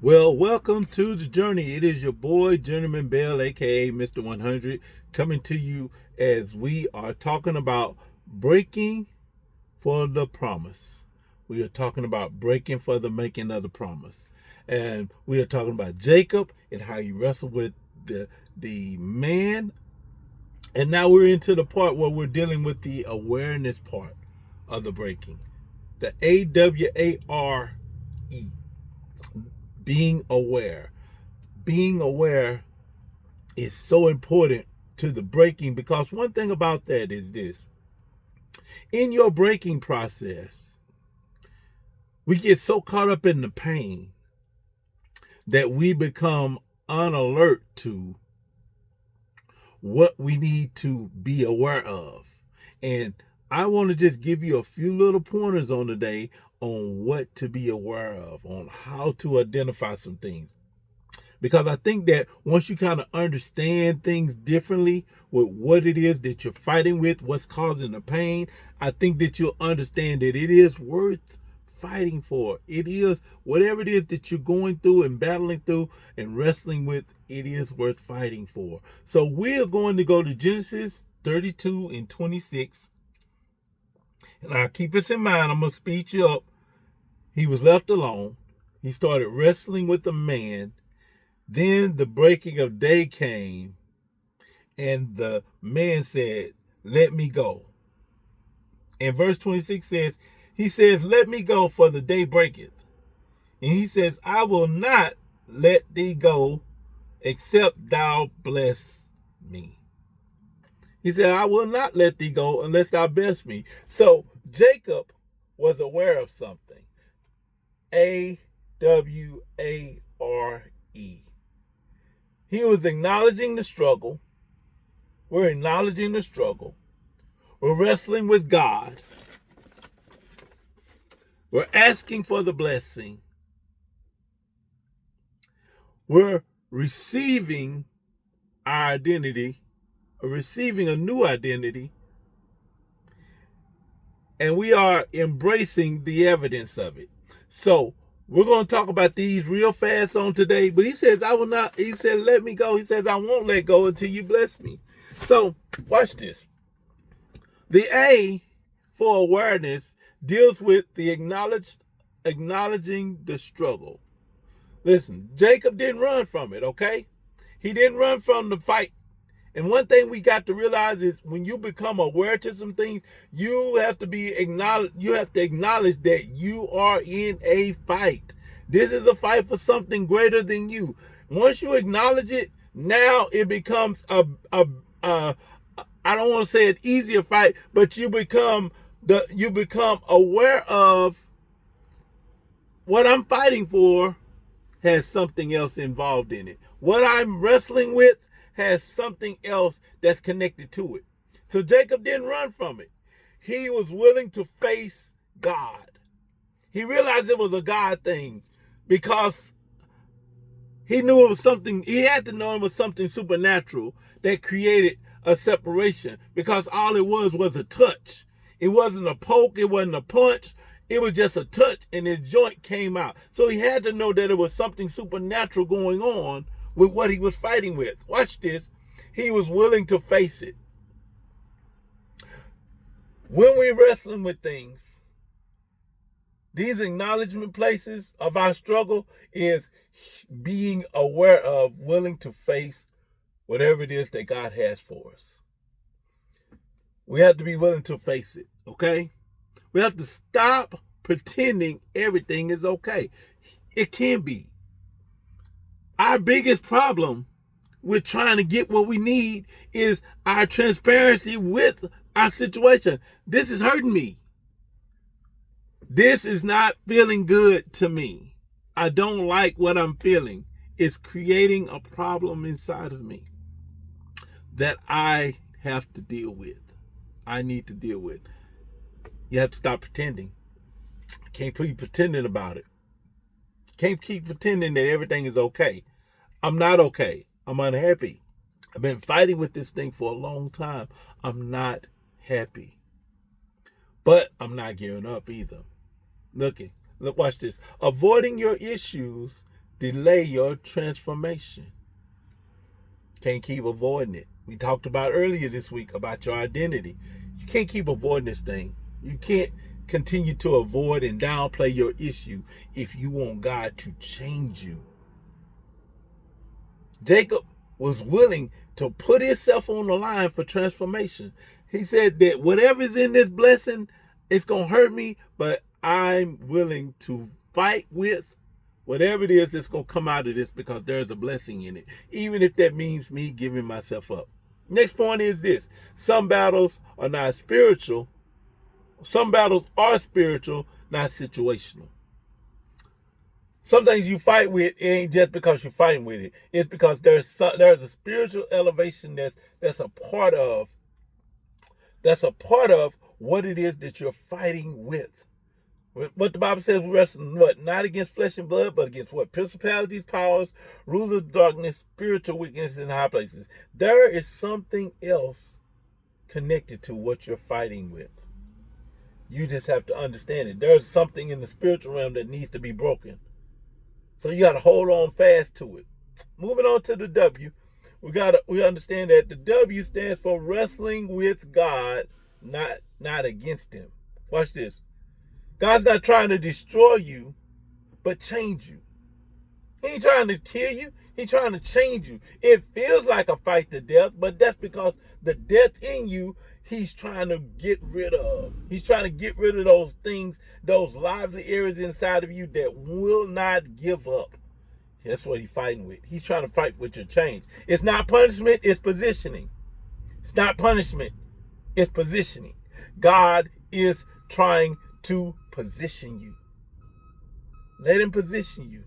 Well, welcome to the journey. It is your boy, Journeyman Bell, aka Mr. 100, coming to you as we are talking about breaking for the promise. We are talking about breaking for the making of the promise. And we are talking about Jacob and how he wrestled with the man. And now we're into the part where we're dealing with the awareness part of the breaking. The A.W.A.R.E. Being aware. Being aware is so important to the breaking, because one thing about that is this: in your breaking process, we get so caught up in the pain that we become unalert to what we need to be aware of. And I want to just give you a few little pointers on today on what to be aware of, on how to identify some things. Because I think that once you kind of understand things differently with what it is that you're fighting with, what's causing the pain, I think that you'll understand that it is worth fighting for. It is whatever it is that you're going through and battling through and wrestling with, it is worth fighting for. So we're going to go to Genesis 32 and 26. Now keep this in mind, I'm going to speed you up. He was left alone. He started wrestling with a man. Then the breaking of day came, and the man said, "Let me go." And verse 26 says, he says, "Let me go, for the day breaketh." And he says, "I will not let thee go, except thou bless me." He said, "I will not let thee go unless thou bless me." So Jacob was aware of something. A.W.A.R.E. He was acknowledging the struggle. We're acknowledging the struggle. We're wrestling with God. We're asking for the blessing. We're receiving our identity, receiving a new identity, and we are embracing the evidence of it. So we're going to talk about these real fast on today. But he says, "I will not," he said, "let me go." He says, "I won't let go until you bless me." So watch this. The A for awareness deals with the acknowledging the struggle. Listen, Jacob didn't run from it, okay? He didn't run from the fight. And one thing we got to realize is when you become aware to some things, you have to acknowledge that you are in a fight. This is a fight for something greater than you. Once you acknowledge it, now it becomes a I don't want to say an easier fight, but you become aware of what I'm fighting for has something else involved in it. What I'm wrestling with has something else that's connected to it. So Jacob didn't run from it. He was willing to face God. He realized it was a God thing because he knew it was something, he had to know it was something supernatural that created a separation, because all it was a touch. It wasn't a poke, it wasn't a punch. It was just a touch and his joint came out. So he had to know that it was something supernatural going on with what he was fighting with. Watch this. He was willing to face it. When we're wrestling with things, these acknowledgement places of our struggle is being aware of, willing to face whatever it is that God has for us. We have to be willing to face it, okay? We have to stop pretending everything is okay. It can be. Our biggest problem with trying to get what we need is our transparency with our situation. This is hurting me. This is not feeling good to me. I don't like what I'm feeling. It's creating a problem inside of me that I have to deal with. I need to deal with. You have to stop pretending. Can't keep pretending about it. Can't keep pretending that everything is okay. I'm not okay. I'm unhappy. I've been fighting with this thing for a long time. I'm not happy. But I'm not giving up either. Look, watch this. Avoiding your issues delay your transformation. Can't keep avoiding it. We talked about earlier this week about your identity. You can't keep avoiding this thing. You can't continue to avoid and downplay your issue if you want God to change you. Jacob was willing to put himself on the line for transformation. He said that whatever's in this blessing, it's going to hurt me, but I'm willing to fight with whatever it is that's going to come out of this because there's a blessing in it, even if that means me giving myself up. Next point is this. Some battles are not spiritual. Some battles are spiritual, not situational. Some things you fight with, it ain't just because you're fighting with it. It's because there's a spiritual elevation that's a part of what it is that you're fighting with. What the Bible says, we wrestle not against flesh and blood, but against what? Principalities, powers, rulers of darkness, spiritual wickedness in high places. There is something else connected to what you're fighting with. You just have to understand it. There's something in the spiritual realm that needs to be broken. So you got to hold on fast to it. Moving on to the W, we understand that the W stands for wrestling with God, not against him. Watch this. God's not trying to destroy you, but change you. He ain't trying to kill you. He's trying to change you. It feels like a fight to death, but that's because the death in you, he's trying to get rid of. He's trying to get rid of those things, those lively areas inside of you that will not give up. That's what he's fighting with. He's trying to fight with your change. It's not punishment, it's positioning. It's not punishment, it's positioning. God is trying to position you. Let him position you.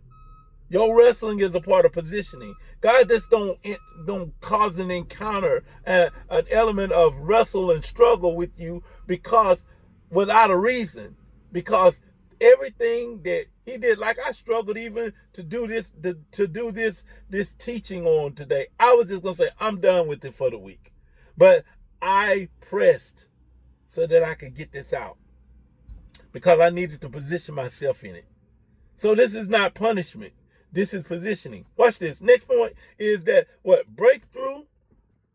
Your wrestling is a part of positioning. God just don't cause an encounter, an element of wrestle and struggle with you because without a reason. Because everything that he did, like I struggled even to do this teaching on today. I was just gonna say I'm done with it for the week, but I pressed so that I could get this out because I needed to position myself in it. So this is not punishment. This is positioning. Watch this. Next point is that what breakthrough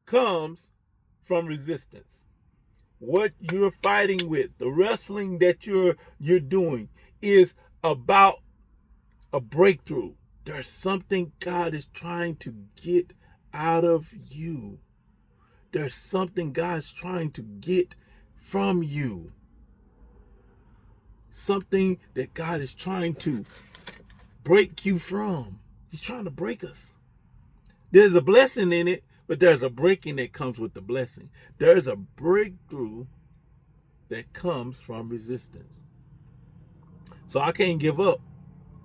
comes from resistance. What you're fighting with, the wrestling that you're doing is about a breakthrough. There's something God is trying to get out of you. There's something God's trying to get from you. Something that God is trying to break you from. He's trying to break us. There's a blessing in it, but there's a breaking that comes with the blessing. There's a breakthrough that comes from resistance. So I can't give up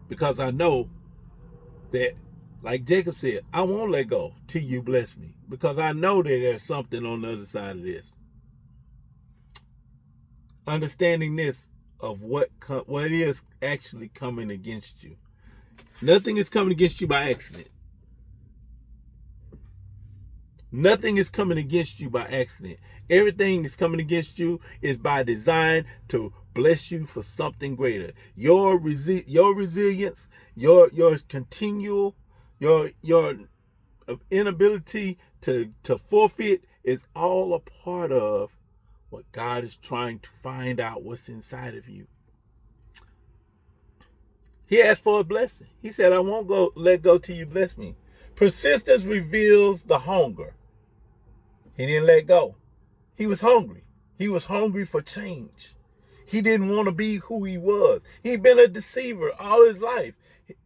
because I know that, like Jacob said, I won't let go till you bless me because I know that there's something on the other side of this. Understanding this of what is actually coming against you. Nothing is coming against you by accident. Nothing is coming against you by accident. Everything that's coming against you is by design to bless you for something greater. Your resilience, your continual, your inability to forfeit is all a part of what God is trying to find out what's inside of you. He asked for a blessing. He said, I won't let go till you bless me. Persistence reveals the hunger. He didn't let go. He was hungry. He was hungry for change. He didn't want to be who he was. He'd been a deceiver all his life.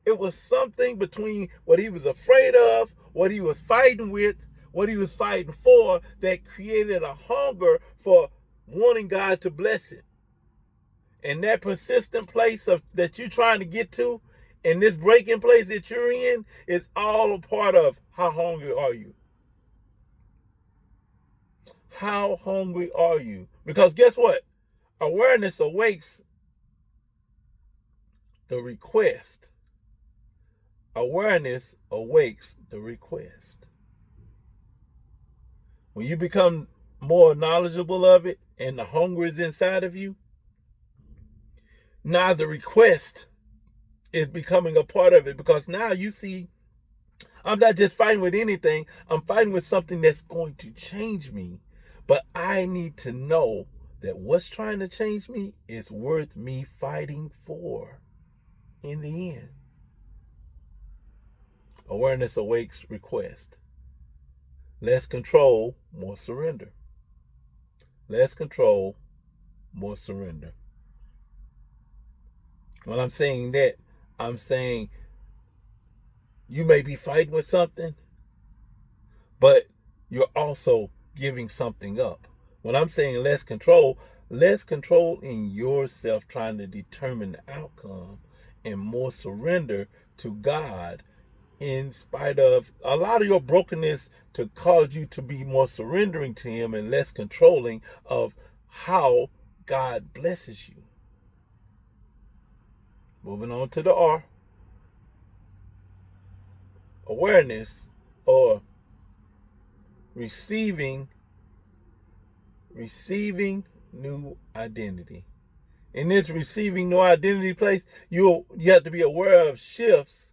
It was something between what he was afraid of, what he was fighting with, what he was fighting for that created a hunger for wanting God to bless him. And that persistent place that you're trying to get to, and this breaking place that you're in, is all a part of how hungry are you? How hungry are you? Because guess what? Awareness awakes the request. Awareness awakes the request. When you become more knowledgeable of it and the hunger is inside of you, now the request is becoming a part of it, because now you see, I'm not just fighting with anything, I'm fighting with something that's going to change me. But I need to know that what's trying to change me is worth me fighting for in the end. Awareness awakes request. Less control, more surrender. Less control, more surrender. When I'm saying that, I'm saying you may be fighting with something, but you're also giving something up. When I'm saying less control in yourself trying to determine the outcome, and more surrender to God in spite of a lot of your brokenness, to cause you to be more surrendering to Him and less controlling of how God blesses you. Moving on to the R. Awareness, or receiving new identity. In this receiving new identity place, you have to be aware of shifts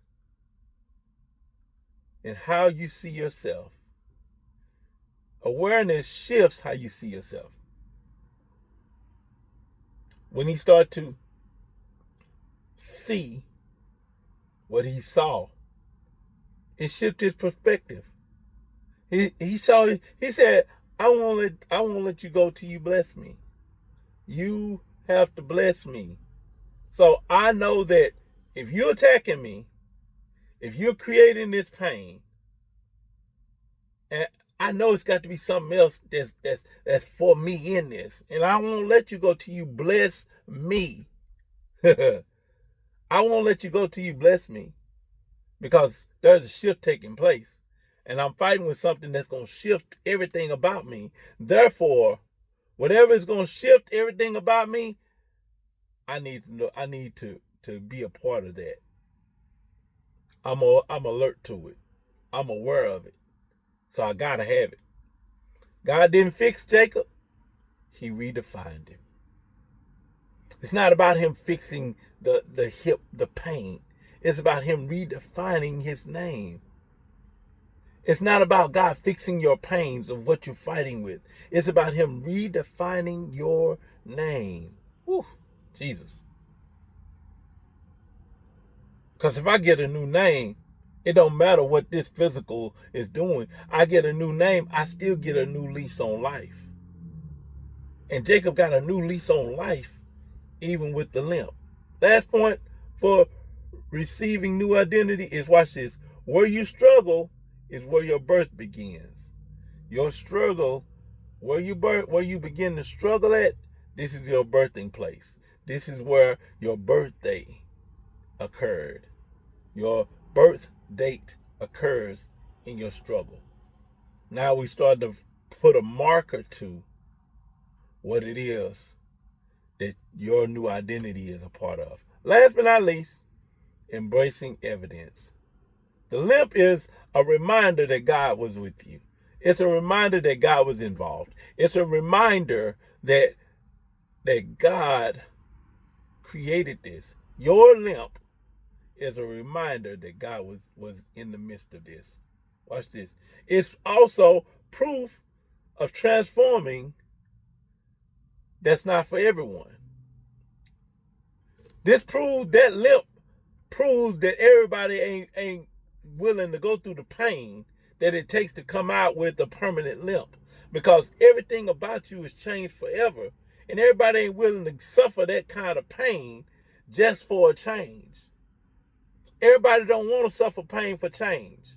in how you see yourself. Awareness shifts how you see yourself. When he started to see what he saw, it shifted his perspective. He said, I won't let you go till you bless me. You have to bless me. So I know that if you're attacking me, if you're creating this pain, and I know it's got to be something else that's for me in this, and I won't let you go till you bless me. I won't let you go till you bless me, because there's a shift taking place, and I'm fighting with something that's going to shift everything about me. Therefore, whatever is going to shift everything about me, I need to know. I need to be a part of that. I'm alert to it. I'm aware of it. So I gotta have it. God didn't fix Jacob. He redefined him. It's not about him fixing the hip, the pain. It's about him redefining his name. It's not about God fixing your pains of what you're fighting with. It's about him redefining your name. Whew, Jesus. Because if I get a new name, it don't matter what this physical is doing. I get a new name, I still get a new lease on life. And Jacob got a new lease on life, even with the limp. Last point for receiving new identity is, watch this, where you struggle is where your birth begins. Your struggle, where you begin to struggle at, this is your birthing place. This is where your birthday occurred. Your birth date occurs in your struggle. Now we start to put a marker to what it is that your new identity is a part of. Last but not least, embracing evidence. The limp is a reminder that God was with you. It's a reminder that God was involved. It's a reminder that God created this. Your limp is a reminder that God was in the midst of this. Watch this. It's also proof of transforming that's not for everyone. That limp proves that everybody ain't willing to go through the pain that it takes to come out with a permanent limp. Because everything about you is changed forever. And everybody ain't willing to suffer that kind of pain just for a change. Everybody don't want to suffer pain for change.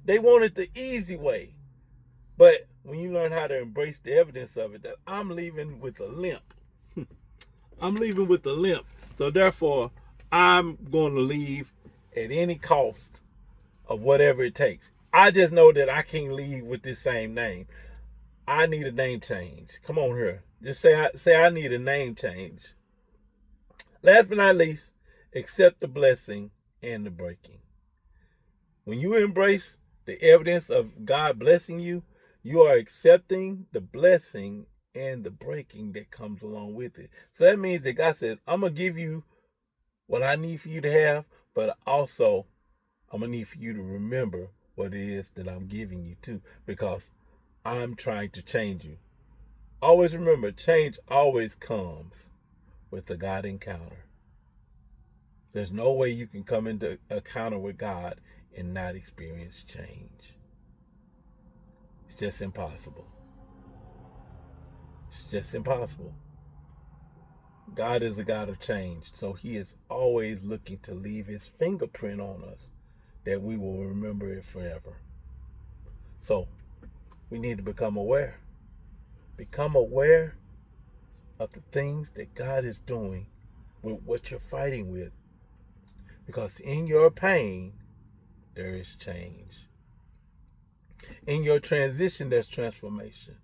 They want it the easy way. But when you learn how to embrace the evidence of it, that I'm leaving with a limp. I'm leaving with a limp. So therefore, I'm going to leave at any cost of whatever it takes. I just know that I can't leave with this same name. I need a name change. Come on here. Just say I need a name change. Last but not least, accept the blessing and the breaking. When you embrace the evidence of God blessing you, you are accepting the blessing and the breaking that comes along with it. So that means that God says, I'm going to give you what I need for you to have, But also, I'm going to need for you to remember what it is that I'm giving you too, because I'm trying to change you. Always remember, change always comes with the God encounter. There's no way you can come into a encounter with God and not experience change. It's just impossible. It's just impossible. God is a God of change, so he is always looking to leave his fingerprint on us that we will remember it forever. So we need to become aware. Become aware of the things that God is doing with what you're fighting with. Because in your pain, there is change. In your transition, there's transformation.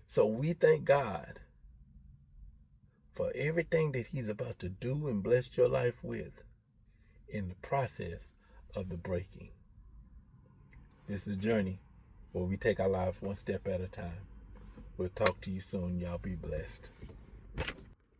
So we thank God for everything that he's about to do and bless your life with in the process of the breaking. This is a journey where we take our lives one step at a time. We'll talk to you soon. Y'all be blessed.